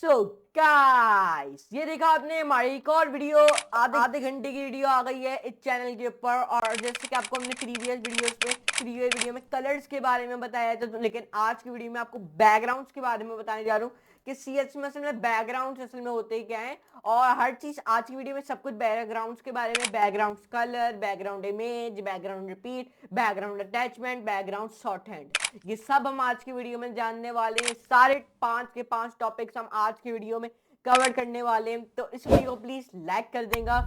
So guys, ये देखा आपने हमारी एक और वीडियो आधे घंटे की वीडियो आ गई है इस चैनल के ऊपर। और जैसे कि आपको हमने प्रीवियस वीडियो में कलर्स के बारे में बताया था, लेकिन आज की वीडियो में आपको बैकग्राउंड्स के बारे में बताने जा रहा हूँ कि सीएस में असल में बैकग्राउंड्स असल में होते क्या हैं। और हर चीज आज की वीडियो में सब कुछ बैकग्राउंड्स के बारे में, background colour, background image, background repeat, background attachment, background short hand, ये सब हम आज की वीडियो में जानने वाले हैं। सारे 5 टॉपिक्स हम आज की वीडियो में कवर करने वाले हैं। तो इस वीडियो को प्लीज लाइक कर देगा,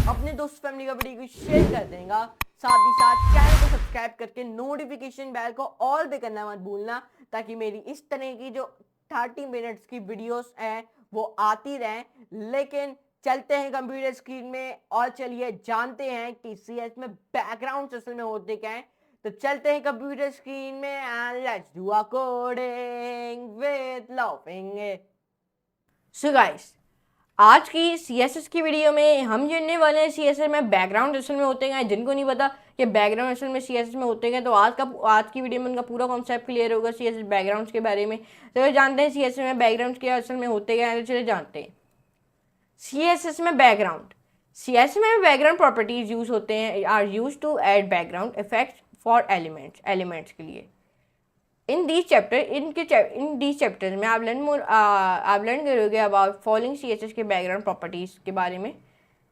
अपने दोस्त फैमिली का वीडियो को शेयर कर देगा, साथ ही साथ चैनल को सब्सक्राइब करके नोटिफिकेशन बेल को ऑल पे करना मत भूलना, ताकि मेरी इस तरह की जो 30 मिनट्स की वीडियोस हैं वो आती रहें। लेकिन चलते हैं कंप्यूटर स्क्रीन में और चलिए जानते हैं कि सीएस में बैकग्राउंड असल में होते क्या हैं। तो चलते हैं कंप्यूटर स्क्रीन में and let's do a coding with laughing. So guys, आज की सीएसएस की वीडियो में हम जानने वाले हैं सीएसएस में बैकग्राउंड असल में होते हैं। जिनको नहीं पता कि बैकग्राउंड असल में सीएसएस में होते हैं, तो आज की वीडियो में उनका पूरा कॉन्सेप्ट क्लियर होगा सीएसएस बैकग्राउंड्स के बारे में। तो जानते हैं सीएसएस में बैकग्राउंड के असल में होते हैं। तो चलिए जानते हैं सीएसएस में बैकग्राउंड। सीएसएस में बैकग्राउंड प्रॉपर्टीज यूज होते हैं, are use to add background effects for elements के लिए। इन दीज चैप्टर्स में आप लर्न करोगे अबाउट फॉलोइंग सीएसएस के बैकग्राउंड प्रॉपर्टीज के बारे में,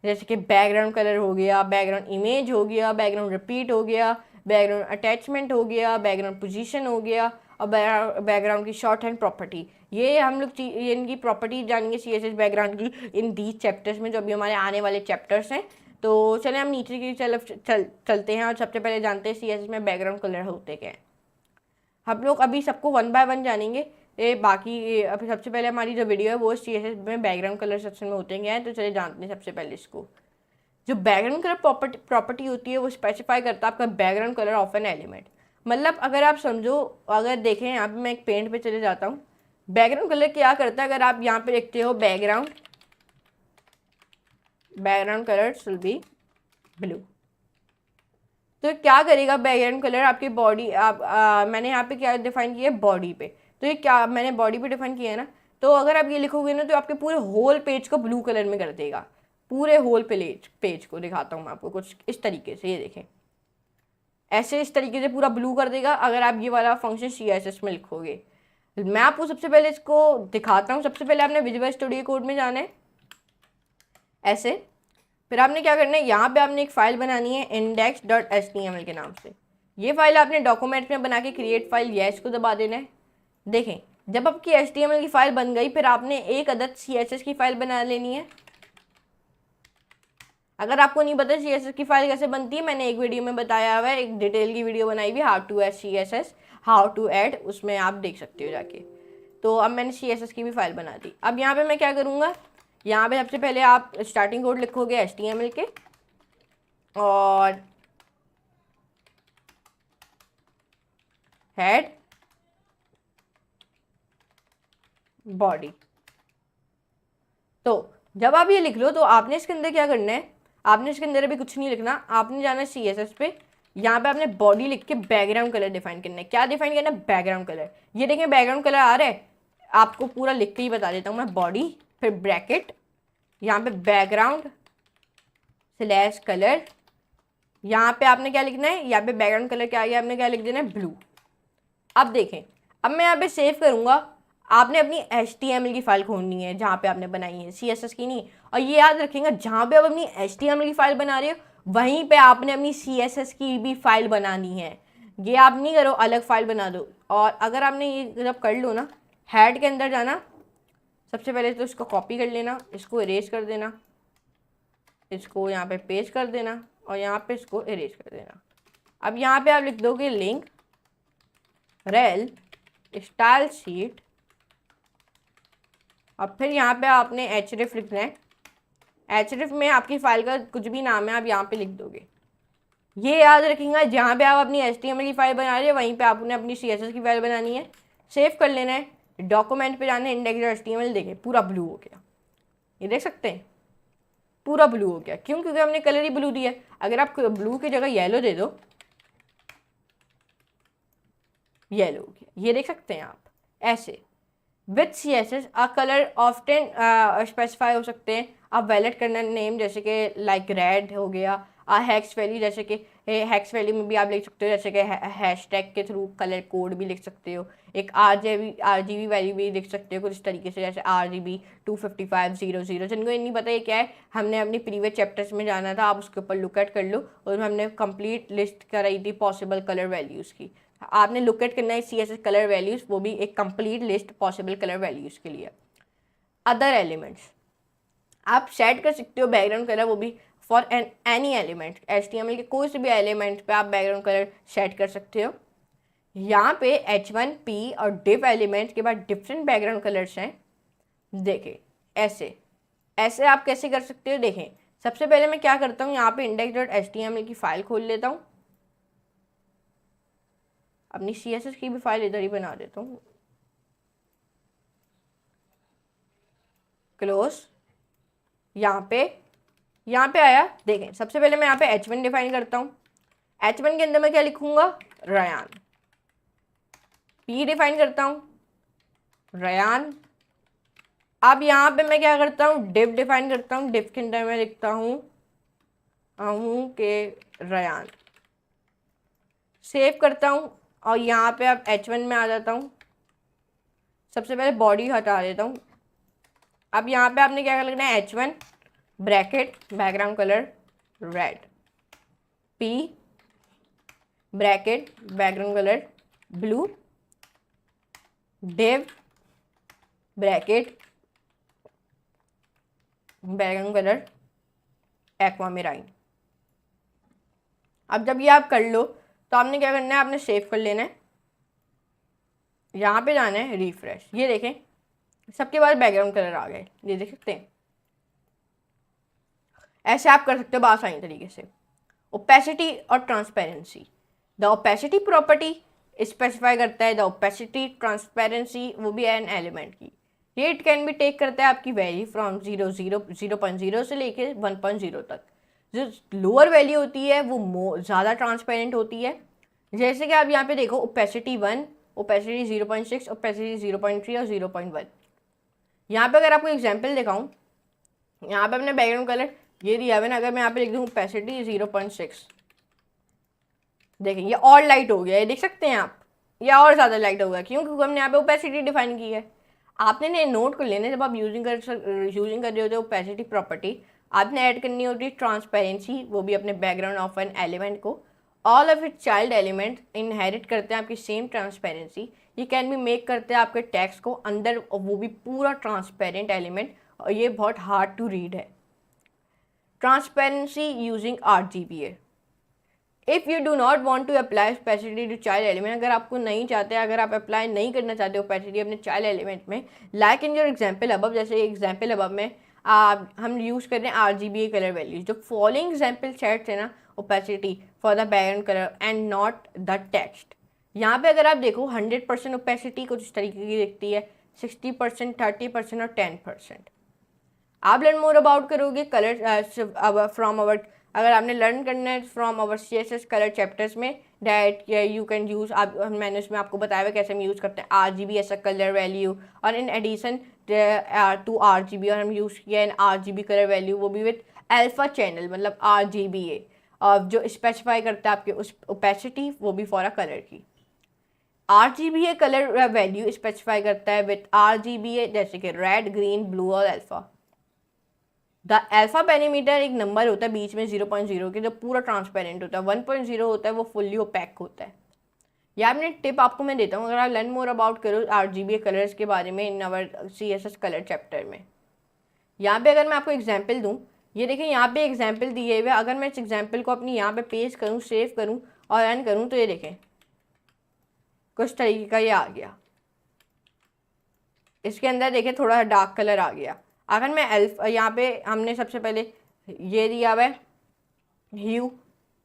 जैसे कि बैकग्राउंड कलर हो गया, बैकग्राउंड इमेज हो गया, बैकग्राउंड रिपीट हो गया, बैकग्राउंड अटैचमेंट हो गया, बैकग्राउंड पोजीशन हो गया, और बैकग्राउंड की शॉर्ट हैंड प्रॉपर्टी। ये हम लोग इनकी प्रॉपर्टी जानेंगे सीएसएस बैकग्राउंड की इन दीज चैप्टर्स में, जो अभी हमारे आने वाले चैप्टर्स हैं। तो चले हम नीचे की तरफ चलते हैं और सबसे पहले जानते हैं सीएसएस में बैकग्राउंड कलर होते क्या हैं। हम लोग अभी सबको 1 बाय 1 जानेंगे। बाकी अभी सबसे पहले हमारी जो वीडियो है वो सीएसएस में बैकग्राउंड कलर सेक्शन में होते हैं। तो चलिए जानते हैं सबसे पहले इसको। जो बैकग्राउंड कलर प्रॉपर्टी होती है वो स्पेसिफाई करता है आपका background colour of an element. मतलब अगर आप समझो, अगर देखें यहाँ पे मैं एक पेंट पे चले जाता हूँ, बैकग्राउंड कलर क्या करता है। अगर आप यहाँ पे लिखते हो background colour will be blue, तो क्या करेगा बैकग्राउंड कलर आपकी बॉडी, मैंने यहाँ पे क्या डिफाइन किया है बॉडी पे, तो ये क्या मैंने बॉडी पे डिफाइन किया है ना। तो अगर आप ये लिखोगे ना तो आपके पूरे होल पेज को ब्लू कलर में कर देगा। पूरे होल पेज को दिखाता हूँ मैं आपको कुछ इस तरीके से, ये देखें ऐसे इस तरीके से पूरा ब्लू कर देगा अगर आप ये वाला फंक्शन सीएसएस में लिखोगे। मैं आपको सबसे पहले इसको दिखाता हूँ। सबसे पहले आपने विजुअल स्टूडियो कोड में जाना है ऐसे, फिर आपने क्या करना है, यहाँ पे आपने एक फाइल बनानी है index.html के नाम से। ये फाइल आपने डॉक्यूमेंट में बना के क्रिएट फाइल यस को दबा देना है। देखें जब आपकी HTML की फाइल बन गई, फिर आपने एक अदद CSS की फाइल बना लेनी है। अगर आपको नहीं पता CSS की फाइल कैसे बनती है, मैंने एक वीडियो में बताया हुआ है, एक डिटेल की वीडियो बनाई हुई, how to add CSS, how to add, उसमें आप देख सकते हो जाके। तो अब मैंने CSS की भी फाइल बना दी। अब यहाँ पे मैं क्या करूँगा, यहाँ पे सबसे पहले आप स्टार्टिंग कोड लिखोगे HTML के, और हेड बॉडी। तो जब आप ये लिख लो तो आपने इसके अंदर क्या करना है, आपने इसके अंदर अभी कुछ नहीं लिखना, आपने जाना है CSS पे। यहाँ पे आपने बॉडी लिख के बैकग्राउंड कलर डिफाइन करना है। क्या डिफाइन करना है, बैकग्राउंड कलर। ये देखें बैकग्राउंड कलर आ रहा है, आपको पूरा लिख के ही बता देता हूँ मैं। बॉडी, फिर ब्रैकेट, यहाँ पे बैकग्राउंड स्लैश कलर, यहाँ पे आपने क्या लिखना है, यहाँ पे बैकग्राउंड कलर क्या आ गया, आपने क्या लिख देना है, ब्लू। अब देखें, अब मैं यहाँ पे सेव करूँगा, आपने अपनी HTML की फाइल खोलनी है जहाँ पे आपने बनाई है, CSS की नहीं। और ये याद रखेंगे, जहाँ पे आप अपनी HTML की फाइल बना रहे हो वहीं पे आपने अपनी CSS की भी फाइल बनानी है। ये आप नहीं करो अलग फाइल बना दो। और अगर आपने ये जब कर लो ना, हेड के अंदर जाना, सबसे पहले तो इसको कॉपी कर लेना, इसको इरेज कर देना, इसको यहाँ पे पेस्ट कर देना, और यहाँ पे इसको इरेज कर देना। अब यहाँ पे आप लिख दोगे लिंक रेल स्टाइल शीट, और फिर यहाँ पे आपने href लिखना है। href में आपकी फाइल का कुछ भी नाम है आप यहाँ पे लिख दोगे। ये याद रखेंगे, जहाँ पे आप अपनी HTML की फाइल बना रहे हैं वहीं पे आपने अपनी CSS की फाइल बनानी है। सेव कर लेना है, डॉक्यूमेंट पे जाना है, index.html, देखें पूरा ब्लू हो गया। ये देख सकते हैं पूरा ब्लू हो गया। क्यों? क्योंकि हमने कलर ही ब्लू दिया। अगर आप ब्लू की जगह येलो दे दो, येलो हो गया। ये देख सकते हैं आप ऐसे। With CSS a colour often specify हो सकते हैं। आप वैलिड करना नेम जैसे कि लाइक रेड हो गया, हैक्स वैल्यू जैसे कि हैक्स वैल्यू में भी आप लिख सकते हो जैसे कि हैशटैग के थ्रू कलर कोड भी लिख सकते हो। एक RGB वैल्यू भी लिख सकते हो कुछ इस तरीके से, जैसे RGB 25500। जिनको ये नहीं पता ये क्या है, हमने अपनी प्रीवियस चैप्टर्स में जाना था, आप उसके ऊपर लुक एट कर लो, और हमने कंप्लीट लिस्ट कराई थी पॉसिबल कलर वैल्यूज़ की। आपने लुक एट करना है CSS कलर वैल्यूज़, वो भी एक complete list possible colour values के लिए। अदर एलिमेंट्स आप सेट कर सकते हो बैकग्राउंड कलर, वो भी फॉर एनी एलिमेंट, HTML के कोई से भी एलिमेंट पे आप बैकग्राउंड कलर सेट कर सकते हो। यहाँ पे H1P और div एलिमेंट के बाद डिफरेंट बैकग्राउंड कलर्स हैं। देखें ऐसे ऐसे आप कैसे कर सकते हो, देखें सबसे पहले मैं क्या करता हूँ, यहाँ पे index.html की फाइल खोल लेता हूँ, अपनी CSS की भी फाइल इधर ही बना देता हूँ, क्लोज। यहाँ पे आया, देखें सबसे पहले मैं यहाँ पे H1 डिफाइन करता हूँ। H1 के अंदर मैं क्या लिखूंगा, रयान। P डिफाइन करता हूँ, रयान। अब यहाँ पे मैं क्या करता हूँ, डिव डिफाइन करता हूँ। डिव के अंदर मैं लिखता हूँ के रयान, सेव करता हूँ, और यहाँ पे अब H1 में आ जाता हूँ। सबसे पहले बॉडी हटा देता हूँ। अब यहाँ पे आपने क्या लिखना है, H1 bracket background colour red, P bracket background colour blue, div bracket background colour aquamarine. अब जब ये आप कर लो तो आपने क्या करना है, आपने सेव कर लेना है, यहाँ पे जाना है रिफ्रेश। ये देखें सबके बाद बैकग्राउंड कलर आ गए, ये देख सकते हैं। ऐसे आप कर सकते हो आसानी तरीके से। ओपेसिटी और transparency, the opacity property specify करता है द ओपेसिटी ट्रांसपेरेंसी, वो भी एन एलिमेंट की। ये इट कैन बी टेक करता है आपकी वैल्यू फ्रॉम 0.0 से लेके 1.0 तक। जो लोअर वैल्यू होती है वो ज़्यादा ट्रांसपेरेंट होती है। जैसे कि आप यहाँ पे देखो ओपेसिटी 1, ओपेसिटी 0.6, ओपेसिटी 0.3 और 0.1। यहाँ पे अगर आपको एग्जाम्पल दिखाऊँ, यहाँ पे अपने बैकग्राउंड कलर ये दिया हुआ है ना, अगर मैं यहाँ पे लिख दूँ ओपेसिटी 0.6, देखें ये और लाइट हो गया, ये देख सकते हैं आप, ये और ज़्यादा लाइट होगा, क्यों? क्योंकि हमने यहाँ पे ओपेसिटी डिफाइन की है। आपने नोट कर लेना, जब आप यूजिंग कर रहे होते हो ओपेसिटी प्रॉपर्टी, आपने ऐड करनी होती है ट्रांसपेरेंसी, वो भी अपने बैकग्राउंड ऑफ एन एलिमेंट को। All of it child element inherit करते हैं आपकी सेम ट्रांसपेरेंसी। ये कैन बी मेक करते हैं आपके टेक्स्ट को अंदर, वो भी पूरा ट्रांसपेरेंट एलिमेंट, और ये बहुत हार्ड टू रीड है। Transparency using RGBA। If you do not want to apply opacity to child element, अगर आपको नहीं चाहते, अगर आप अप्लाई नहीं करना चाहते ओपेसिटी अपने चाइल्ड एलिमेंट में, like in your example above, जैसे एग्जाम्पल अबव में हम यूज़ कर रहे हैं RGBA कलर वैल्यूज। जो फॉलोइंग एग्जाम्पल सेट्स है ना opacity for the background colour and not the text. यहाँ पे अगर आप देखो 100% ओपेसिटी कुछ इस तरीके की दिखती है, 60%, 30% और 10%। आप लर्न मोर अबाउट करोगे कलर फ्रॉम आवर, अगर आपने लर्न करना है from our CSS colour chapters में, डैट यू कैन यूज़, आप मैंने उसमें आपको बताया हुआ कैसे हम यूज़ करते हैं RGB as a colour value, और इन एडिशन टू RGB, और हम यूज़ किया है RGB कलर वैल्यू, वो भी विथ अल्फा चैनल, मतलब RGBA, और जो स्पेसिफाई करता है आपके उस ओपेसिटी, वो भी फॉर अ कलर की। RGBA कलर वैल्यू स्पेसिफाई करता है विथ RGBA, जैसे कि रेड, ग्रीन, ब्लू और अल्फा। द अल्फा पैरामीटर एक नंबर होता है बीच में 0.0 के, जो पूरा ट्रांसपेरेंट होता है। 1.0 होता है वो फुल्ली ओपैक होता है। या अपने टिप आपको मैं देता हूँ, अगर आप लर्न मोर अबाउट करो RGBA कलर्स के बारे में in our CSS colour chapter में। यहाँ पे अगर मैं आपको एग्जाम्पल दूँ, ये देखें यहाँ पे एग्जाम्पल दिए हुए, अगर मैं इस एग्जाम्पल को अपनी यहाँ पे पेस्ट करूँ, सेव करूँ और रन करूँ, तो ये देखें कुछ तरीके का ये आ गया। इसके अंदर देखें थोड़ा डार्क कलर आ गया। अगर मैं यहाँ पे हमने सबसे पहले ये दिया हुआ है ह्यू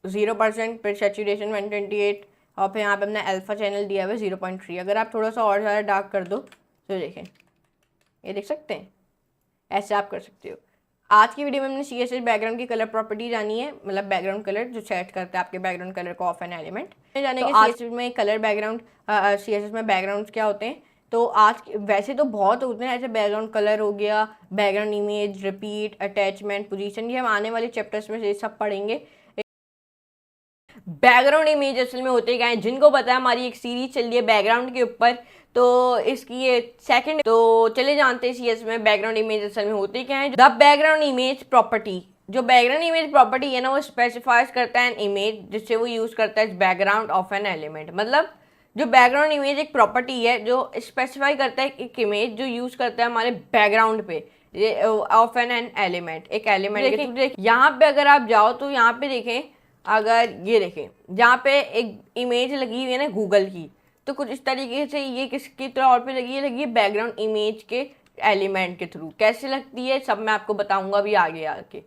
0%, फिर सेचुरेशन 128, और फिर यहाँ पे हमने अल्फा चैनल दिया हुआ है 0.3। अगर आप थोड़ा सा और ज़्यादा डार्क कर दो तो देखें, ये देख सकते हैं, ऐसे आप कर सकते हो। आज की वीडियो में हमने CSS बैकग्राउंड की कलर प्रॉपर्टी जानी है, मतलब बैकग्राउंड कलर जो सेट करता है आपके बैकग्राउंड कलर को ऑफ एन एलिमेंट। जानेंगे CSS में कलर बैकग्राउंड, CSS में बैकग्राउंड क्या होते हैं। तो आज वैसे तो बहुत होते हैं, ऐसे बैकग्राउंड कलर हो गया, background image, repeat, attachment, position, ये हम आने वाले चैप्टर्स में ये सब पढ़ेंगे। बैकग्राउंड इमेज असल में होते क्या है, जिनको पता है हमारी एक सीरीज चल रही है बैकग्राउंड के ऊपर, तो इसकी ये सेकंड, तो चले जानते हैं सीएस में बैकग्राउंड इमेज असल में होते क्या है। द बैकग्राउंड इमेज प्रॉपर्टी, जो बैकग्राउंड इमेज प्रॉपर्टी है ना, वो स्पेसिफाइज करता है एन इमेज जिससे वो यूज करता है बैकग्राउंड ऑफ एन एलिमेंट। मतलब जो बैकग्राउंड इमेज एक प्रॉपर्टी है जो स्पेसिफाई करता है एक इमेज जो यूज करता है हमारे बैकग्राउंड पे ऑफ एन एलिमेंट, एक एलिमेंट। देखिए यहाँ पे अगर आप जाओ तो यहाँ पे देखें, अगर ये देखें जहाँ पे एक इमेज लगी हुई है ना गूगल की, तो कुछ इस तरीके से ये किसके तौर पे लगी है बैकग्राउंड इमेज के एलिमेंट के थ्रू। कैसे लगती है सब मैं आपको बताऊंगा अभी आगे आके।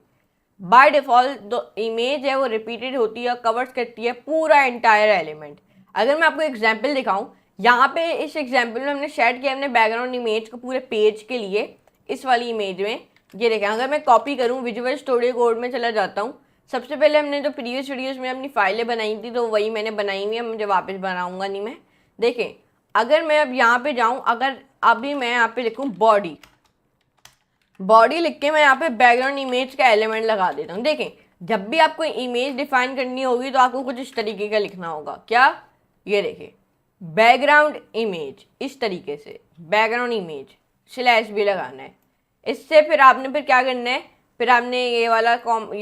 बाय डिफॉल्ट जो इमेज है वो रिपीटेड होती है, कवर्स करती है पूरा एंटायर एलिमेंट। अगर मैं आपको एग्जाम्पल दिखाऊं, यहाँ पे इस एग्जाम्पल में हमने शेयर किया हमने बैकग्राउंड इमेज को पूरे पेज के लिए। इस वाली इमेज में ये देखें, अगर मैं कॉपी करूँ विजुअल स्टूडियो कोड में चला जाता हूँ, सबसे पहले हमने जो प्रीवियस वीडियोस में अपनी फाइलें बनाई थी तो वही मैंने बनाई हुई है, मुझे वापस बनाऊंगा नहीं मैं। देखें अगर मैं अब यहाँ पे जाऊँ, अगर अभी मैं यहाँ पे लिखूँ बॉडी, बॉडी लिख के मैं यहाँ पे बैकग्राउंड इमेज का एलिमेंट लगा देता हूँ। देखें जब भी आपको इमेज डिफाइन करनी होगी तो आपको कुछ इस तरीके का लिखना होगा। क्या? ये देखें बैकग्राउंड इमेज, इस तरीके से बैकग्राउंड इमेज स्लैश भी लगाना है। इससे फिर आपने फिर क्या करना है, फिर आपने ये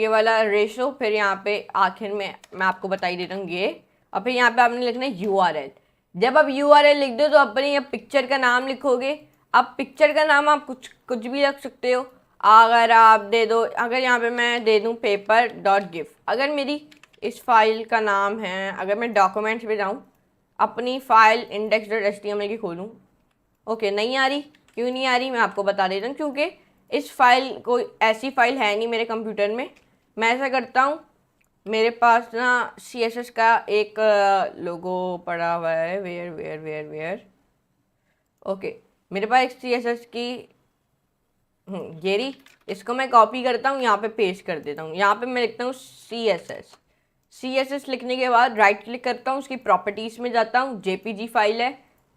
वाला रेशो, फिर यहाँ पे आखिर में मैं आपको बता ही देता हूँ ये, और फिर यहाँ पे आपने लिखना है URL। जब आप URL लिख दो तो अपनी पिक्चर का नाम लिखोगे। अब पिक्चर का नाम आप कुछ भी रख सकते हो। अगर आप दे दो, अगर यहाँ पे मैं दे दूँ paper.gif, अगर मेरी इस फाइल का नाम है, अगर मैं डॉक्यूमेंट्स पे जाऊँ अपनी फाइल index.html की खोलूँ, ओके नहीं आ रही, क्यों नहीं आ रही मैं आपको बता देता हूँ, क्योंकि इस फाइल कोई ऐसी फाइल है नहीं मेरे कंप्यूटर में। मैं ऐसा करता हूँ, मेरे पास ना CSS का एक लोगो पड़ा हुआ है, वेयर ओके, मेरे पास एक CSS की ये रही, इसको मैं कॉपी करता हूँ, यहाँ पे पेस्ट कर देता हूँ। यहाँ पे मैं लिखता हूँ CSS लिखने के बाद राइट क्लिक करता हूँ, उसकी प्रॉपर्टीज़ में जाता हूँ, JPG फाइल है,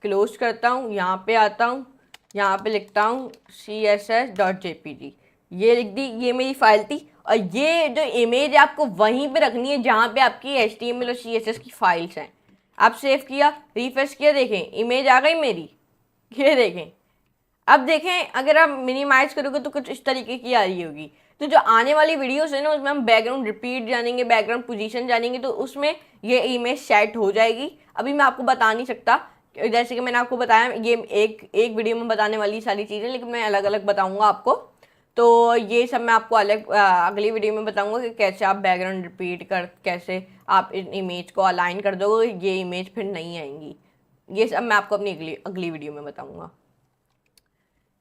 क्लोज करता हूँ, यहाँ पे आता हूँ, यहाँ पे लिखता हूँ css.jpg, ये लिख दी, ये मेरी फाइल थी। और ये जो इमेज है आपको वहीं पे रखनी है जहाँ पे आपकी HTML और CSS की फाइल्स हैं। आप सेव किया, रिफ्रेश किया, देखें इमेज आ गई मेरी, ये देखें। अब देखें अगर आप मिनिमाइज करोगे तो कुछ इस तरीके की आ रही होगी। तो जो आने वाली वीडियोस है ना उसमें हम बैकग्राउंड रिपीट जानेंगे, बैकग्राउंड पोजीशन जानेंगे, तो उसमें ये इमेज सेट हो जाएगी। अभी मैं आपको बता नहीं सकता, जैसे कि मैंने आपको बताया ये एक वीडियो में बताने वाली सारी चीज़ें, लेकिन मैं अलग अलग बताऊंगा आपको। तो ये सब मैं आपको अगली वीडियो में बताऊंगा कि कैसे आप बैकग्राउंड रिपीट कर, कैसे आप इन इमेज को अलाइन कर दोगे, ये इमेज फिर नहीं आएंगी। ये सब मैं आपको अपनी अगली वीडियो में बताऊंगा।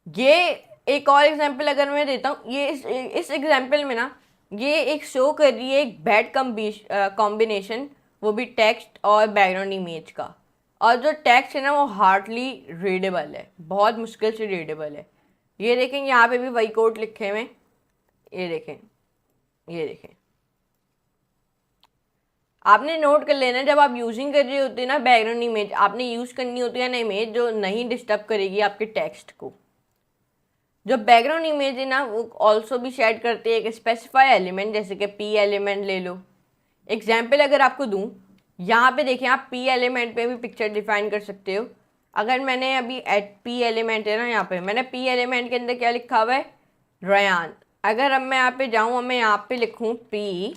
ये एक और एग्जांपल अगर मैं देता हूँ, ये इस एग्जांपल में ना ये एक शो कर रही है एक बैड कॉम्बिनेशन, वो भी टेक्स्ट और बैकग्राउंड इमेज का। और जो टेक्स्ट है ना वो हार्डली रीडेबल है, बहुत मुश्किल से रीडेबल है। ये देखें यहाँ पे भी वही कोड लिखे हुए, ये देखें, ये देखें। आपने नोट कर लेना जब आप यूजिंग कर रहे होते हैं ना बैकग्राउंड इमेज, आपने यूज़ करनी होती है ना इमेज जो नहीं डिस्टर्ब करेगी आपके टेक्स्ट को। जो बैकग्राउंड इमेज है ना वो ऑल्सो भी शेड करते हैं एक स्पेसिफाई एलिमेंट, जैसे कि P एलिमेंट ले लो। एग्जाम्पल अगर आपको दूँ, यहाँ पे देखें आप P एलिमेंट पे भी पिक्चर डिफाइन कर सकते हो। अगर मैंने अभी P एलिमेंट है ना, यहाँ पे मैंने P एलिमेंट के अंदर क्या लिखा हुआ है, रयान। अगर अब मैं यहाँ पे जाऊँ, अब मैं यहाँ पे लिखूँ P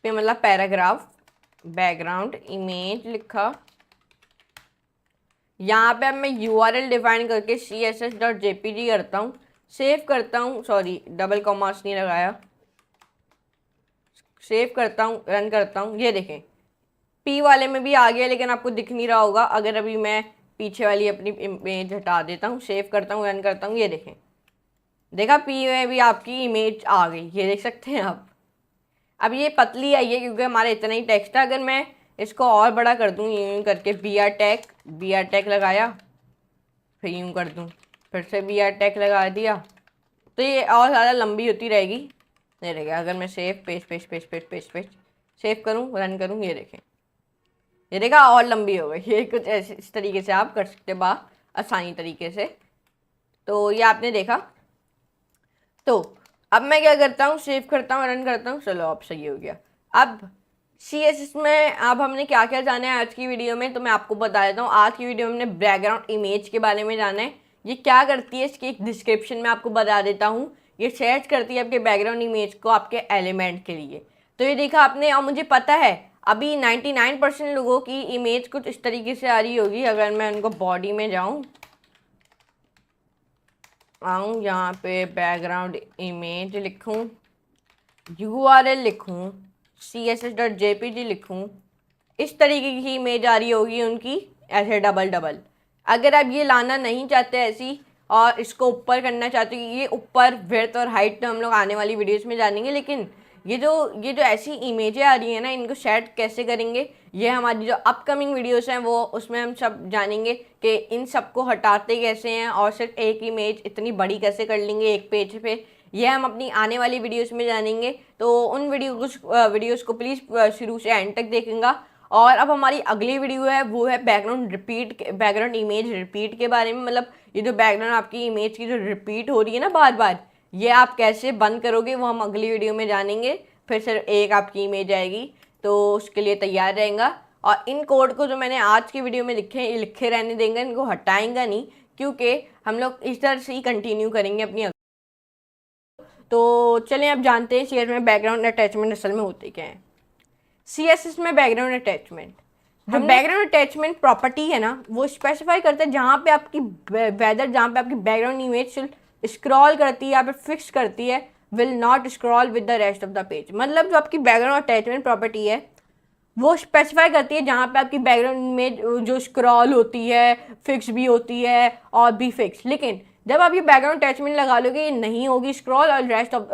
पे मतलब पैराग्राफ, बैकग्राउंड इमेज लिखा, यहाँ पे अब मैं URL डिफाइन करके css.jpg करता हूँ, सेव करता हूँ, सॉरी डबल कॉमास नहीं लगाया, सेव करता हूँ, रन करता हूँ। ये देखें P वाले में भी आ गया, लेकिन आपको दिख नहीं रहा होगा। अगर अभी मैं पीछे वाली अपनी इमेज हटा देता हूँ, सेव करता हूँ, रन करता हूँ, ये देखें, देखा P में भी आपकी इमेज आ गई, ये देख सकते हैं आप। अब ये पतली आई है क्योंकि हमारा इतना ही टेक्स्ट है। अगर मैं इसको और बड़ा कर दूँ यूँ करके br टैग लगाया, फिर यूँ कर दूँ, फिर से br टैग लगा दिया, तो ये और ज़्यादा लंबी होती रहेगी। ये देखें अगर मैं सेव पेस्ट सेव करूँ, रन करूँ, ये देखें ये देखा और लंबी हो गई। ये कुछ ऐसे इस तरीके से आप कर सकते हो आसानी तरीके से। तो ये आपने देखा। तो अब मैं क्या करता हूँ, सेव करता हूँ, रन करता हूँ। चलो अब सही हो गया। अब CSS में अब हमने क्या क्या जाना है आज की वीडियो में, तो मैं आपको बता देता हूँ। आज की वीडियो में हमने बैकग्राउंड इमेज के बारे में जाना है। ये क्या करती है इसकी एक डिस्क्रिप्शन में आपको बता देता हूँ। ये सर्च करती है आपके बैकग्राउंड इमेज को आपके एलिमेंट के लिए। तो ये देखा आपने। और मुझे पता है अभी 99% लोगों की इमेज कुछ इस तरीके से आ रही होगी। अगर मैं उनको बॉडी में आऊँ यहाँ पे बैकग्राउंड इमेज लिखूँ, URL लिखूँ, css.jpg लिखूँ, इस तरीके की इमेज आ रही होगी उनकी ऐसे डबल डबल। अगर आप ये लाना नहीं चाहते ऐसी और इसको ऊपर करना चाहते हो, ये ऊपर विड्थ और हाइट तो हम लोग आने वाली वीडियोस में जानेंगे। लेकिन ये जो ऐसी इमेजें आ रही है ना, इनको सेट कैसे करेंगे, ये हमारी जो अपकमिंग वीडियोस हैं वो उसमें हम सब जानेंगे कि इन सबको हटाते कैसे हैं और सिर्फ एक इमेज इतनी बड़ी कैसे कर लेंगे एक पेज पे। ये हम अपनी आने वाली वीडियोस में जानेंगे। तो उन वीडियोस को प्लीज़ शुरू से एंड तक देखेंगे। और अब हमारी अगली वीडियो है वो है बैकग्राउंड इमेज रिपीट के बारे में। मतलब ये जो बैकग्राउंड आपकी इमेज की जो रिपीट हो रही है ना बार बार, ये आप कैसे बंद करोगे वो हम अगली वीडियो में जानेंगे। फिर सिर्फ एक आपकी इमेज आएगी, तो उसके लिए तैयार रहेगा। और इन कोड को जो मैंने आज की वीडियो में लिखे ये लिखे रहने देंगे, इनको हटाएंगे नहीं, क्योंकि हम लोग इस तरह से ही कंटिन्यू करेंगे अपनी। तो चलें अब जानते हैं CSS में बैकग्राउंड अटैचमेंट असल में होते क्या हैं। CSS में बैकग्राउंड अटैचमेंट, जो बैकग्राउंड अटैचमेंट प्रॉपर्टी है ना, वो स्पेसिफाई करता है जहाँ पे आपकी जहाँ पे आपकी बैकग्राउंड इमेज स्क्रॉल करती है या फिर फिक्स करती है, will not scroll with the rest of the page. मतलब जो आपकी बैकग्राउंड अटैचमेंट प्रॉपर्टी है वो स्पेसिफाई करती है जहाँ पे आपकी बैकग्राउंड इमेज जो स्क्रॉल होती है, फिक्स भी होती है और भी फिक्स। लेकिन जब आप ये बैकग्राउंड अटैचमेंट लगा लोगे, ये नहीं होगी स्क्रॉल और रेस्ट ऑफ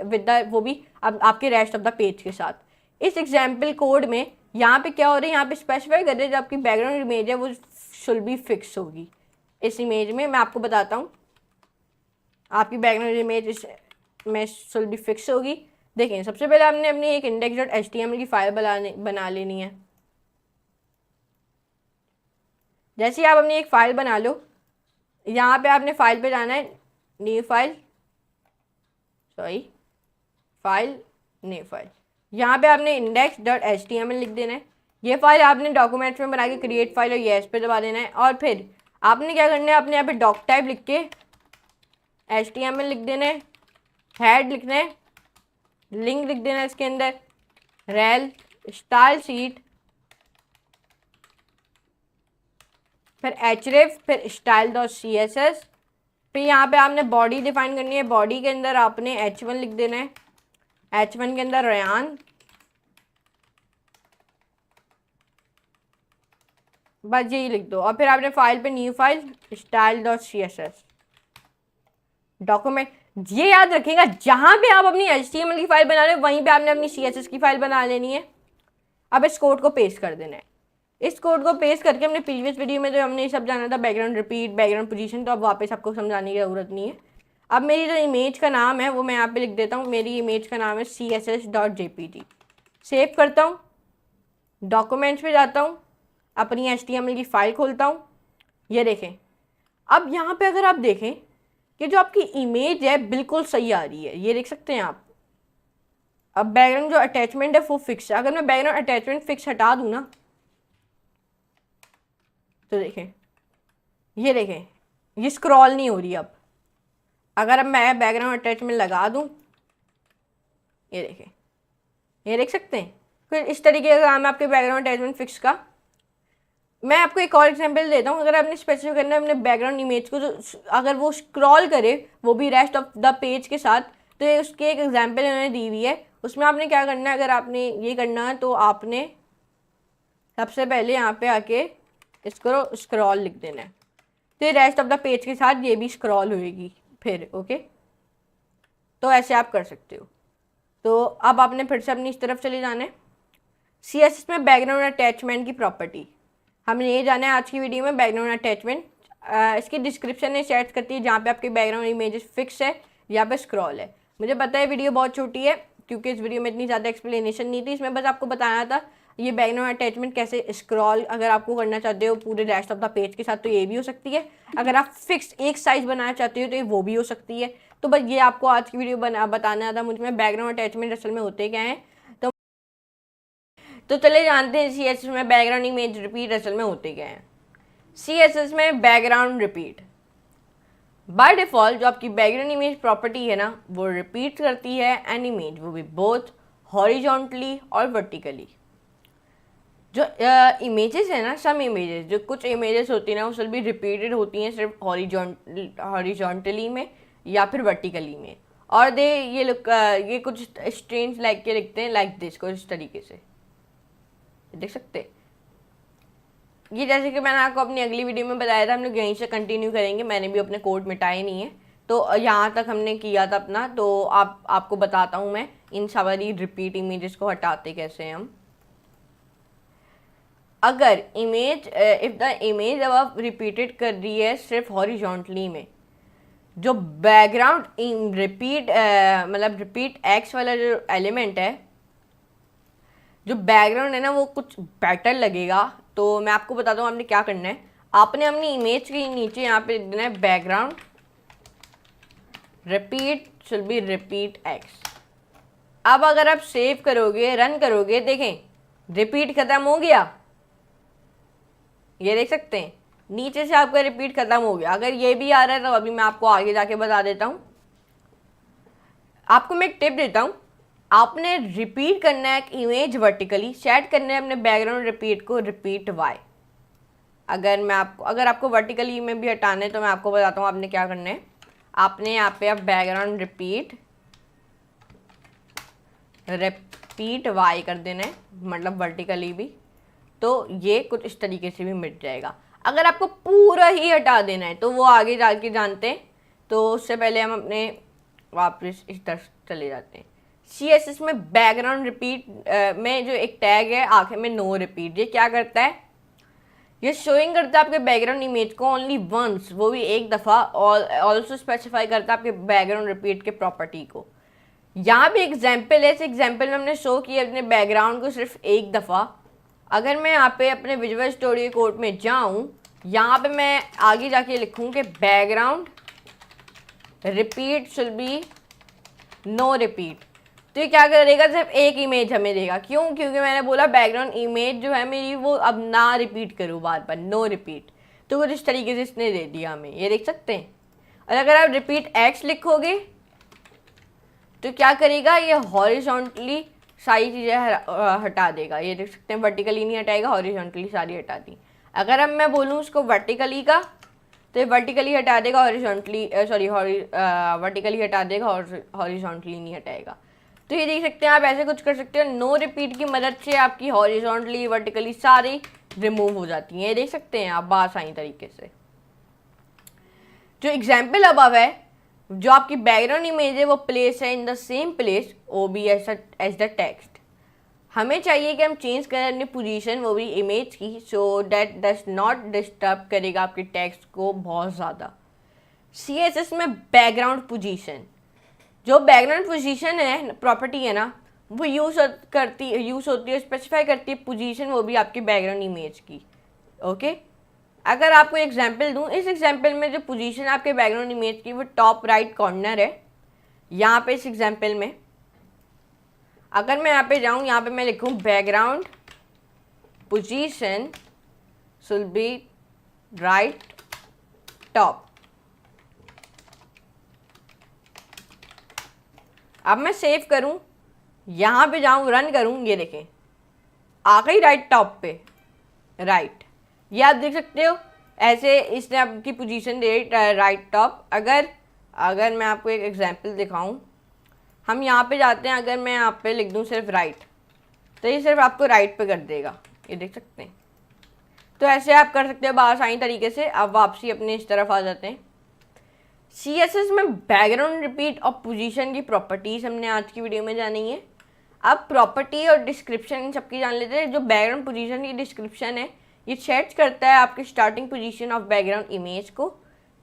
विद द वो भी आपके रेस्ट ऑफ द पेज के साथ। इस एग्जाम्पल कोड में यहाँ पे क्या हो रहा है, यहाँ पे स्पेसिफाई कर रहे हैं जो आपकी बैकग्राउंड इमेज है वो शुड बी फिक्स होगी। इस इमेज में मैं आपको बताता हूँ, आपकी बैकग्राउंड इमेज इस में शुड बी फिक्स होगी। देखें, सबसे पहले आपने अपनी एक index.html की फाइल बना लेनी है। जैसे ही आप अपनी एक फ़ाइल बना लो, यहाँ पे आपने फाइल पे जाना है, न्यू फाइल, यहाँ पे आपने index.html लिख देना है। ये फाइल आपने डॉक्यूमेंट्स में बना के क्रिएट फाइल और येस पे दबा देना है। और फिर आपने क्या करना है, अपने यहाँ पे डॉक टाइप लिख के HTML लिख देना है, हेड लिखना है, लिंक लिख देना है इसके अंदर, रेल स्टाइल शीट, फिर href, फिर style.css। फिर यहाँ पे आपने बॉडी डिफाइन करनी है। बॉडी के अंदर आपने h1 लिख देना है, h1 के अंदर रयान, बस यही लिख दो। और फिर आपने फाइल पे न्यू फाइल style.css डॉक्यूमेंट। ये याद रखिएगा, जहाँ पे आप अपनी HTML की फाइल बना रहे हो वहीं पे आपने अपनी CSS की फाइल बना लेनी है। अब इस कोड को पेस्ट कर देना है। इस कोड को पेस्ट करके हमने प्रीवियस वीडियो में जो हमने ये सब जाना था, बैकग्राउंड रिपीट, बैकग्राउंड पोजीशन, तो अब वापस आपको समझाने की ज़रूरत नहीं है। अब मेरी जो इमेज का नाम है वो मैं यहाँ पे लिख देता हूँ। मेरी इमेज का नाम है css.jpg। सेव करता हूँ, डॉक्यूमेंट्स पे जाता हूँ, अपनी HTML की फ़ाइल खोलता हूँ। ये देखें, अब यहाँ पे अगर आप देखें कि जो आपकी इमेज है बिल्कुल सही आ रही है, ये देख सकते हैं आप। अब बैकग्राउंड जो अटैचमेंट है वो फिक्स है। अगर मैं बैकग्राउंड अटैचमेंट फिक्स हटा दूँ ना, तो देखें, ये देखें, ये स्क्रॉल नहीं हो रही। अब अगर अब मैं बैकग्राउंड अटैचमेंट लगा दूँ, ये देखें, ये देख सकते हैं। फिर इस तरीके का काम है आपके बैकग्राउंड अटैचमेंट फिक्स का। मैं आपको एक और एग्जांपल देता हूँ। अगर आपने स्पेसिफाई करना है अपने बैकग्राउंड इमेज को, जो अगर वो स्क्रॉल करे वो भी रेस्ट ऑफ द पेज के साथ, तो ये उसकी एक एग्जांपल उन्होंने दी हुई है। उसमें आपने क्या करना है, अगर आपने ये करना है तो आपने सबसे पहले यहाँ पे आके इसको स्क्रॉल लिख देना है, तो रेस्ट ऑफ द पेज के साथ ये भी स्क्रॉल होएगी फिर। ओके, तो ऐसे आप कर सकते हो। तो अब आपने फिर से अपनी इस तरफ चले जाना है। CSS में बैकग्राउंड अटैचमेंट की प्रॉपर्टी हमने ये जाना है आज की वीडियो में। बैकग्राउंड अटैचमेंट इसकी डिस्क्रिप्शन में सेट करती है जहाँ पे आपकी बैकग्राउंड इमेजेस फिक्स है, यहाँ पे स्क्रॉल है। मुझे पता है वीडियो बहुत छोटी है क्योंकि इस वीडियो में इतनी ज़्यादा एक्सप्लेनेशन नहीं थी, इसमें बस आपको बताना था ये बैकग्राउंड अटैचमेंट कैसे स्क्रॉल अगर आपको करना चाहते हो पूरे रेस्ट ऑफ द पेज के साथ तो ये भी हो सकती है। अगर आप फिक्स एक साइज बनाना चाहते हो तो ये वो भी हो सकती है। तो बस ये आपको आज की वीडियो बताना था मुझमें बैकग्राउंड अटैचमेंट असल में होते क्या हैं। तो चले जानते हैं CSS में बैकग्राउंड इमेज रिपीट असल में होते क्या हैं। CSS में बैकग्राउंड रिपीट बाय डिफ़ॉल्ट जो आपकी बैकग्राउंड इमेज प्रॉपर्टी है ना वो रिपीट करती है एन इमेज, वो भी बोथ हॉरिजॉन्टली और वर्टिकली। जो इमेजेस है ना, सम इमेजेस, जो कुछ इमेजेस होती हैं ना वो सब भी रिपीटेड होती हैं सिर्फ हॉरिजॉन्टली में या फिर वर्टिकली में। और ये लोग ये कुछ स्ट्रेंज लाइक के लिखते हैं लाइक दिस को, इस तरीके से देख सकते हैं। ये जैसे कि मैंने आपको अपनी अगली वीडियो में बताया था, हम लोग यहीं से कंटिन्यू करेंगे। मैंने भी अपने कोड मिटाए नहीं है, तो यहाँ तक हमने किया था अपना। तो आपको बताता हूँ मैं इन सारी रिपीट इमेजेस को हटाते कैसे हैं हम। अगर इमेज इफ द इमेज अब रिपीटेड कर रही है सिर्फ हॉरिजॉन्टली में, जो बैकग्राउंड रिपीट मतलब रिपीट एक्स वाला जो एलिमेंट है, जो बैकग्राउंड है ना वो कुछ बेटर लगेगा। तो मैं आपको बताता हूँ आपने क्या करना है। आपने अपनी इमेज के नीचे यहाँ पे देना है background repeat should B repeat x. अब अगर आप सेव करोगे, रन करोगे, देखें रिपीट खत्म हो गया, ये देख सकते हैं नीचे से आपका रिपीट खत्म हो गया। अगर ये भी आ रहा है तो अभी मैं आपको आगे जाके बता देता हूँ। आपको मैं एक टिप देता हूँ, आपने रिपीट करना है एक इमेज वर्टिकली, सेट करना है अपने बैकग्राउंड रिपीट को रिपीट वाई। अगर आपको वर्टिकली में भी हटाना है तो मैं आपको बताता हूँ आपने क्या करना है। आपने यहाँ पे अब बैकग्राउंड रिपीट वाई कर देना है, मतलब वर्टिकली भी, तो ये कुछ इस तरीके से भी मिट जाएगा। अगर आपको पूरा ही हटा देना है तो वो आगे जाके जानते हैं। तो उससे पहले हम अपने वापस इस तरफ चले जाते हैं। CSS में बैकग्राउंड रिपीट में जो एक टैग है आखिर में नो रिपीट, ये क्या करता है, ये शोइंग करता है आपके बैकग्राउंड इमेज को ओनली वंस, वो भी एक दफ़ा, और ऑल्सो स्पेसिफाई करता है आपके बैकग्राउंड रिपीट के प्रॉपर्टी को। यहाँ भी एग्जाम्पल है, इस एग्जाम्पल में हमने शो किया अपने बैकग्राउंड को सिर्फ एक दफ़ा। अगर मैं यहाँ पे अपने विजुअल स्टूडियो कोड में जाऊँ, यहाँ पे मैं आगे जाके लिखूँ कि background repeat should be no repeat, तो ये क्या करेगा, सिर्फ एक इमेज हमें देगा। क्यों? क्योंकि मैंने बोला बैकग्राउंड इमेज जो है मेरी वो अब ना रिपीट करूँ बार बार, नो रिपीट। तो कुछ इस तरीके से इसने दे दिया हमें, ये देख सकते हैं। और अगर आप रिपीट एक्स लिखोगे तो क्या करेगा, ये हॉरिजॉन्टली सारी चीज़ें हटा देगा। ये देख सकते हैं वर्टिकली नहीं हटाएगा, हॉरिजॉन्टली सारी हटा दी। अगर अब मैं बोलूँ उसको वर्टिकली का तो ये वर्टिकली हटा देगा, हॉरिजॉन्टली वर्टिकली हटा देगा, हॉरिजॉन्टली नहीं हटाएगा। तो ये देख सकते हैं आप ऐसे कुछ कर सकते हो। नो रिपीट की मदद से आपकी हॉरिजॉन्टली वर्टिकली सारी रिमूव हो जाती हैं, ये देख सकते हैं आप बासानी तरीके से। जो एग्जाम्पल अब है, जो आपकी बैकग्राउंड इमेज है वो प्लेस है in the same place O B as the text. हमें चाहिए कि हम चेंज करें अपनी पोजीशन, वो भी इमेज की, so that does not disturb करेगा आपके टेक्स्ट को बहुत ज़्यादा। CSS में बैकग्राउंड पोजीशन, जो बैकग्राउंड पोजीशन है प्रॉपर्टी है ना, वो यूज़ होती है, स्पेसिफाई करती है पोजीशन, वो भी आपकी बैकग्राउंड इमेज की। ओके, अगर आपको एग्जांपल दूं, इस एग्जांपल में जो पोजीशन आपके बैकग्राउंड इमेज की वो टॉप राइट कॉर्नर है। यहाँ पे इस एग्जांपल में अगर मैं यहाँ पे जाऊँ, यहाँ पे मैं लिखूँ background position should be right top. अब मैं सेव करूं, यहाँ पे जाऊं, रन करूं, ये देखें आ गई राइट टॉप पे, राइट। ये आप देख सकते हो ऐसे इसने आपकी पोजीशन दे राइट टॉप। अगर मैं आपको एक एग्जांपल दिखाऊं, हम यहाँ पे जाते हैं, अगर मैं यहाँ पे लिख दूं सिर्फ राइट, तो ये सिर्फ आपको राइट पे कर देगा, ये देख सकते हैं। तो ऐसे आप कर सकते हो आसानी तरीके से। अब वापसी अपने इस तरफ आ जाते हैं। CSS में बैकग्राउंड रिपीट और पोजीशन की प्रॉपर्टीज़ हमने आज की वीडियो में जानी है। अब प्रॉपर्टी और डिस्क्रिप्शन इन सबकी जान लेते हैं। जो बैकग्राउंड पोजीशन की डिस्क्रिप्शन है, ये सेट करता है आपके starting position of background image को,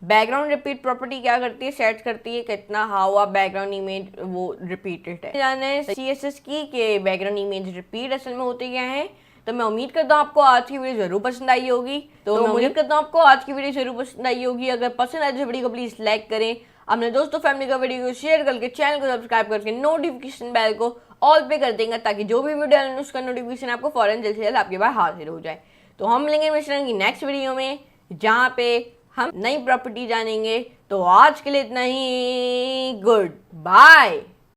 बैकग्राउंड रिपीट प्रॉपर्टी क्या करती है, सेट करती है कितना हाउ आ बैकग्राउंड इमेज वो रिपीटेड है। जाना है CSS की कि बैकग्राउंड इमेज रिपीट असल में होते क्या है। तो मैं उम्मीद करता हूँ आपको आज की वीडियो जरूर पसंद आई होगी। तो मैं उम्मीद करता हूँ आपको आज की वीडियो जरूर पसंद आई होगी। अगर पसंद आए तो वीडियो को प्लीज लाइक करें, अपने दोस्तों फैमिली का वीडियो को शेयर करके चैनल को सब्सक्राइब करके नोटिफिकेशन बेल को ऑल पे कर देंगे ताकि जो भी वीडियो डालें उसका नोटिफिकेशन आपको फौरन जल्द से जल्द आपके पास हाजिर हो जाए। तो हम मिलेंगे मिश्रण की नेक्स्ट वीडियो में जहाँ पे हम नई प्रॉपर्टी जानेंगे। तो आज के लिए इतना ही, गुड बाय।